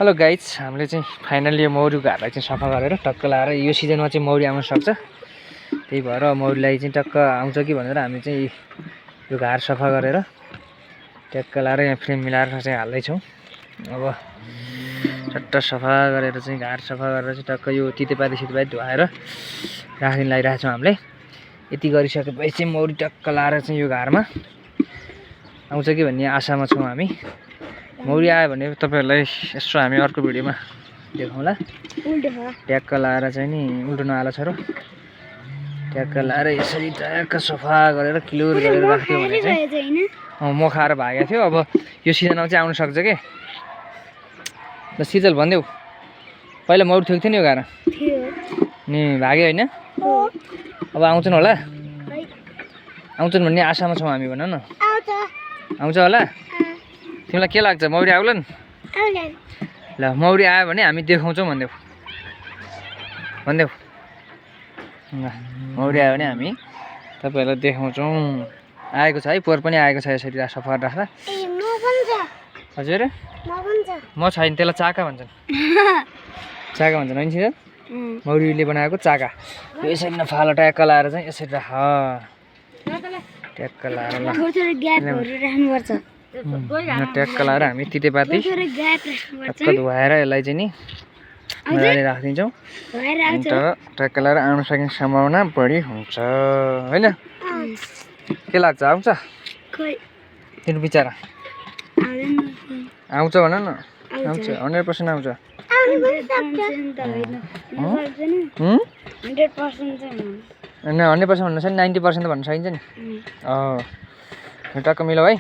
Hello guys, हामीले चाहिँ finally यो मौरीको घरलाई चाहिँ सफा गरेर टक्क लाएर यो सिजनमा चाहिँ मौरी आउन सक्छ। त्यही भएर मौरीलाई चाहिँ टक्क आउँछ कि भनेर हामी चाहिँ यो घर सफा गरेर टक्क लाएर यहाँ फ्रेम मिलाएर चाहिँ हाल्दैछौँ। अब चट्ट सफा गरेर चाहिँ घर सफा गरेर चाहिँ टक्क यो तितेपाती धुवाएर राखिदिन लागिरहेको छौँ हामीले। यति गरिसकेपछि चाहिँ मौरी टक्क लाएर चाहिँ यो घरमा आउँछ कि भन्ने आशामा छौँ हामी। मौरी आयो भने तपाईहरुलाई यसो हामी अर्को भिडियोमा देखाउँला। ट्याक्क लाएर चाहिँ नि उल्टो नआलो छोरो, ट्याक्क लाएर यसरी ट्याक्क सफा गरेर क्लियर गरेर राख्यो भने चाहिँ म खाएर भागेको थियो। अब यो सिजनमा चाहिँ आउन सक्छ के ल सिजल भन्देऊ। पहिला मौरी थियो कि थिएन यो गाह्रो नि भाग्यो होइन? अब आउँछन् होला, आउँछन् भन्ने आशामा छौँ हामी। भन न आउँछ होला? तिमीलाई के लाग्छ मौरी आउलान्? ल मौरी आयो भने हामी देखाउँछौँ भन्देऊ, भन्देऊ। मौरी आयो भने हामी तपाईहरुलाई देखाउँछौँ। आएको छ है, पोहोर पनि आएको छ यसरी सफा राख्दा। हजुर म छैन, त्यसलाई चाका भन्छन्। चाका भन्छन् होइन सिजल? मौरीले बनाएको चाका। यसरी न फालो ट्याक्क लाएर चाहिँ यसरी राख, ट्याक्क लाएर ट्याक्क लाएर हामी तितेपाती टक्क धुवाएर यसलाई चाहिँ नि मजाले राखिदिन्छौँ। तर ट्याक्क लाएर आउन सक्ने सम्भावना बढी हुन्छ होइन? के लाग्छ आउँछ तिम्रो बिचरा? आउँछ भन न, आउँछ 100% आउँछ। 100% भन्न सक्छ, 90% भन्न सकिन्छ नि। टक्क मिलाऊ है।